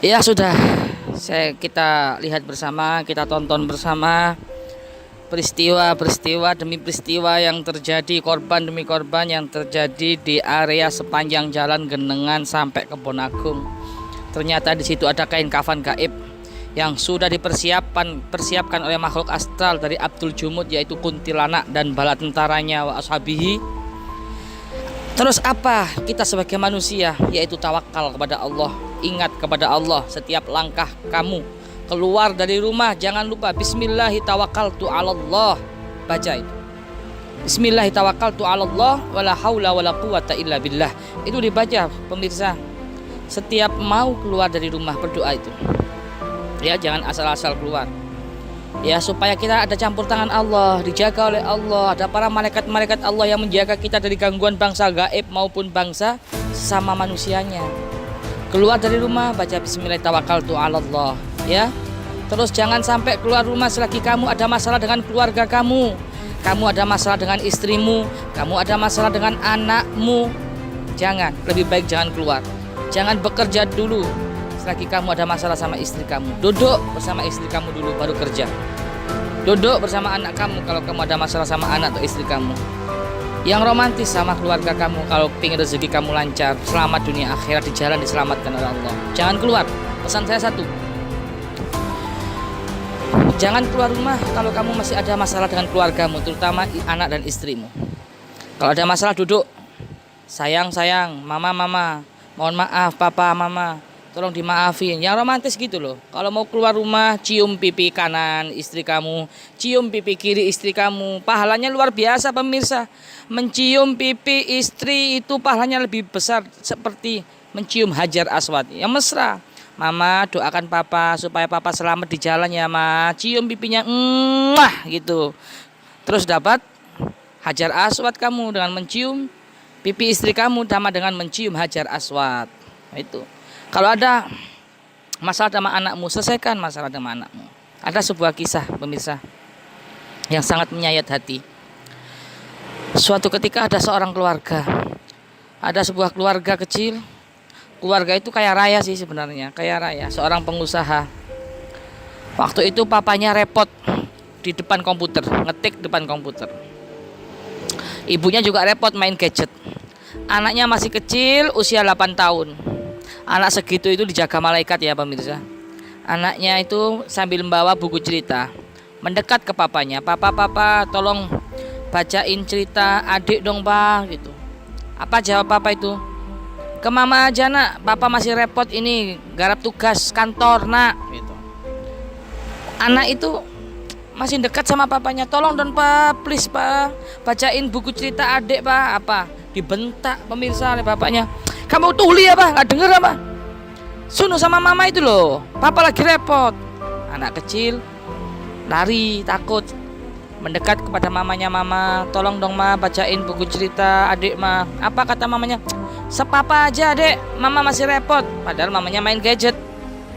Ya sudah, kita lihat bersama, kita tonton bersama peristiwa demi peristiwa yang terjadi, korban demi korban yang terjadi di area sepanjang jalan Genengan sampai Kebon Agung. Ternyata di situ ada kain kafan gaib yang sudah persiapkan oleh makhluk astral dari Abdul Jumud, yaitu kuntilanak dan bala tentaranya wa ashabihi. Terus apa kita sebagai manusia, yaitu tawakal kepada Allah. Ingat kepada Allah setiap langkah kamu keluar dari rumah, jangan lupa bismillahi tawakkaltu 'alallah. Baca itu. Bismillahi tawakkaltu 'alallah wala haula wala quwata illa billah. Itu dibaca pemirsa. Setiap mau keluar dari rumah berdoa itu. Ya, jangan asal-asal keluar. Ya, supaya kita ada campur tangan Allah, dijaga oleh Allah, ada para malaikat-malaikat Allah yang menjaga kita dari gangguan bangsa gaib maupun bangsa sesama manusianya. Keluar dari rumah baca bismillahirrahmanirrahim, ya. Terus jangan sampai keluar rumah selagi kamu ada masalah dengan keluarga kamu ada masalah dengan istrimu, kamu ada masalah dengan anakmu. Jangan, lebih baik jangan keluar. Jangan bekerja dulu selagi kamu ada masalah sama istri kamu. Duduk bersama istri kamu dulu baru kerja. Duduk bersama anak kamu kalau kamu ada masalah sama anak atau istri kamu. Yang romantis sama keluarga kamu kalau ingin rezeki kamu lancar, selamat dunia akhirat, di jalan diselamatkan oleh Allah. Jangan keluar. Pesan saya satu, jangan keluar rumah kalau kamu masih ada masalah dengan keluargamu, terutama anak dan istrimu. Kalau ada masalah duduk, sayang, mama, mohon maaf papa, mama, tolong dimaafin. Yang romantis gitu loh. Kalau mau keluar rumah, cium pipi kanan istri kamu, cium pipi kiri istri kamu. Pahalanya luar biasa pemirsa. Mencium pipi istri itu pahalanya lebih besar, seperti mencium Hajar Aswad yang mesra. Mama doakan papa supaya papa selamat di jalan ya ma. Cium pipinya, gitu. Terus dapat Hajar Aswad kamu dengan mencium pipi istri kamu, sama dengan mencium Hajar Aswad. Itu. Kalau ada masalah sama anakmu, selesaikan masalah sama anakmu. Ada sebuah kisah pemirsa yang sangat menyayat hati. Suatu ketika ada seorang keluarga, ada sebuah keluarga kecil. Keluarga itu kaya raya sih sebenarnya, kaya raya, seorang pengusaha. Waktu itu papanya repot di depan komputer, ngetik depan komputer. Ibunya juga repot main gadget. Anaknya masih kecil, usia 8 tahun. Anak segitu itu dijaga malaikat ya pemirsa. Anaknya itu sambil membawa buku cerita, mendekat ke papanya. Papa, tolong bacain cerita adik dong pak, gitu. Apa jawab papa itu? Ke mama aja nak, papa masih repot ini garap tugas kantor nak, gitu. Anak itu masih dekat sama papanya. Tolong dong pak, please pak, bacain buku cerita adik pak. Apa? Dibentak pemirsa oleh bapaknya. Kamu tuli apa? Nggak denger apa? Sunuh sama mama itu loh, papa lagi repot. Anak kecil lari takut, mendekat kepada mamanya. Mama, tolong dong ma, bacain buku cerita adik ma. Apa kata mamanya? Sepapa aja adek, mama masih repot. Padahal mamanya main gadget,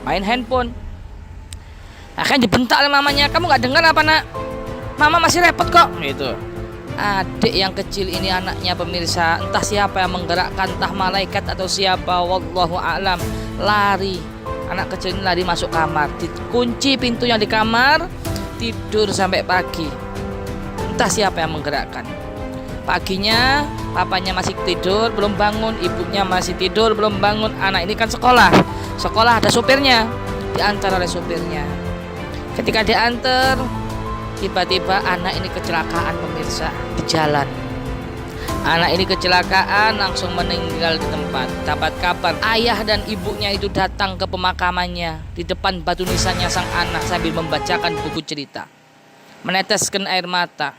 main handphone. Akan dibentak oleh mamanya. Kamu nggak dengar apa nak? Mama masih repot kok, gitu. Adik yang kecil ini anaknya pemirsa, entah siapa yang menggerakkan, entah malaikat atau siapa, wallahu a'lam. Lari, anak kecil ini lari masuk kamar, dikunci pintunya di kamar, tidur sampai pagi. Entah siapa yang menggerakkan. Paginya papanya masih tidur belum bangun, ibunya masih tidur belum bangun. Anak ini kan sekolah ada supirnya, diantar oleh supirnya. Ketika diantar, tiba-tiba anak ini kecelakaan pemirsa di jalan. Anak ini kecelakaan langsung meninggal di tempat. Dapat kabar ayah dan ibunya itu datang ke pemakamannya. Di depan batu nisannya sang anak sambil membacakan buku cerita, meneteskan air mata.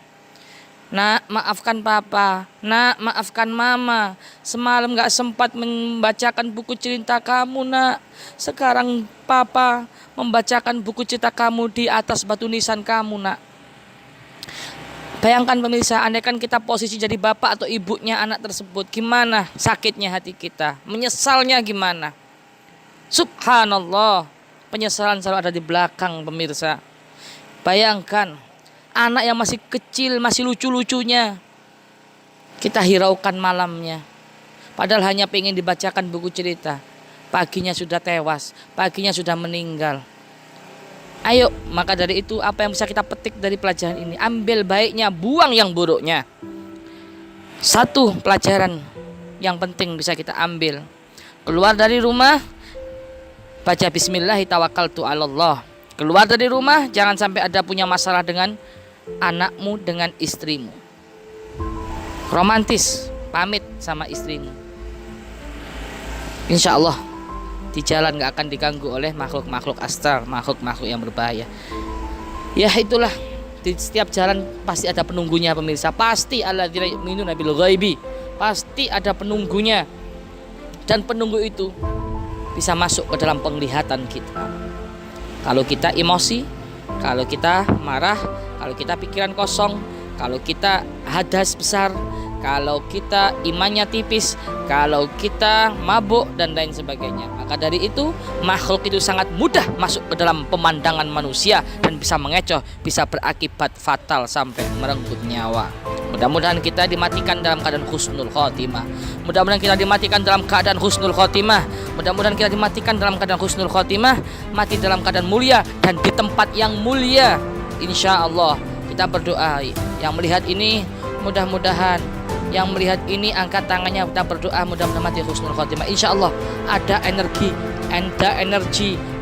Nak, maafkan papa. Nak, maafkan mama. Semalam gak sempat membacakan buku cerita kamu nak. Sekarang papa membacakan buku cerita kamu di atas batu nisan kamu nak. Bayangkan pemirsa, andaikan kita posisi jadi bapak atau ibunya anak tersebut, gimana sakitnya hati kita, menyesalnya gimana. Subhanallah, penyesalan selalu ada di belakang pemirsa. Bayangkan anak yang masih kecil, masih lucu-lucunya, kita hiraukan malamnya. Padahal hanya pengen dibacakan buku cerita. paginya sudah tewas, paginya sudah meninggal. Ayo, maka dari itu apa yang bisa kita petik dari pelajaran ini? Ambil baiknya, buang yang buruknya. Satu pelajaran yang penting bisa kita ambil. Keluar dari rumah, baca bismillah tawakkaltu 'alallah. Keluar dari rumah, jangan sampai ada punya masalah dengan anakmu, dengan istrimu. Romantis, pamit sama istrimu. Insya Allah di jalan gak akan diganggu oleh makhluk-makhluk astral, makhluk-makhluk yang berbahaya. Ya itulah, di setiap jalan pasti ada penunggunya pemirsa. Pasti alladzina yu'minuna bil ghaibi. Pasti ada penunggunya. Dan penunggu itu bisa masuk ke dalam penglihatan kita. Kalau kita emosi, kalau kita marah, kalau kita pikiran kosong, kalau kita hadas besar, kalau kita imannya tipis, kalau kita mabuk dan lain sebagainya. Maka dari itu makhluk itu sangat mudah masuk ke dalam pemandangan manusia dan bisa mengecoh, bisa berakibat fatal sampai merenggut nyawa. Mudah-mudahan kita dimatikan dalam keadaan husnul khotimah. Mudah-mudahan kita dimatikan dalam keadaan husnul khotimah. Mudah-mudahan kita dimatikan dalam keadaan husnul khotimah, mati dalam keadaan mulia dan di tempat yang mulia. Insya Allah kita berdoa. Yang melihat ini mudah-mudahan, yang melihat ini angkat tangannya, kita berdoa mudah-mudahan mati husnul khotimah. Insya Allah ada energi,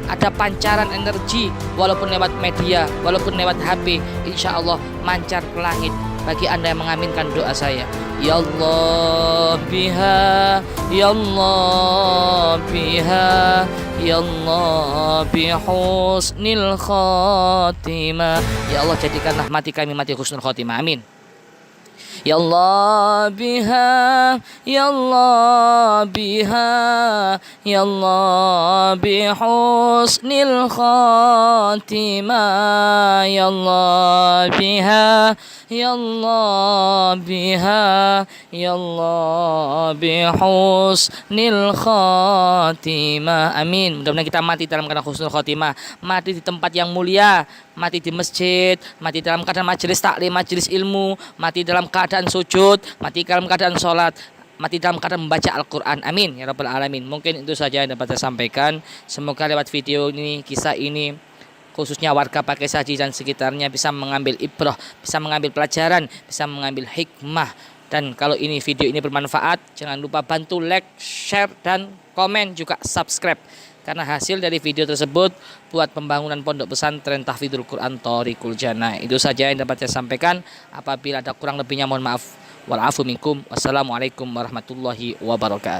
ada pancaran energi, walaupun lewat media, walaupun lewat HP, insya Allah mancar ke langit bagi Anda yang mengaminkan doa saya. Ya Allah biha, ya Allah biha, ya Allah bihusnil khotimah. Ya Allah jadikanlah mati kami mati husnul khotimah. Amin. Ya Allah biha, ya Allah biha, ya Allah bihusnil khatimah. Ya Allah biha, ya Allah biha, ya Allah bihusnil khatimah. Amin. Mudah-mudahan kita mati dalam keadaan husnul khatimah, mati di tempat yang mulia, mati di masjid, mati dalam keadaan majelis taklim, majelis ilmu, mati dalam keadaan sujud, mati dalam keadaan sholat, mati dalam keadaan membaca Al-Quran. Amin ya rabbal alamin. Mungkin itu saja yang dapat saya sampaikan. Semoga lewat video ini, kisah ini, khususnya warga Pakai Saji dan sekitarnya bisa mengambil ibrah, bisa mengambil pelajaran, bisa mengambil hikmah. Dan kalau ini video ini bermanfaat, jangan lupa bantu like, share, dan komen, juga subscribe. Karena hasil dari video tersebut buat pembangunan pondok pesantren Tahfidzul Quran Thoriqul Jannah. Itu saja yang dapat saya sampaikan. Apabila ada kurang lebihnya mohon maaf. Wal afu minkum. Wassalamualaikum warahmatullahi wabarakatuh.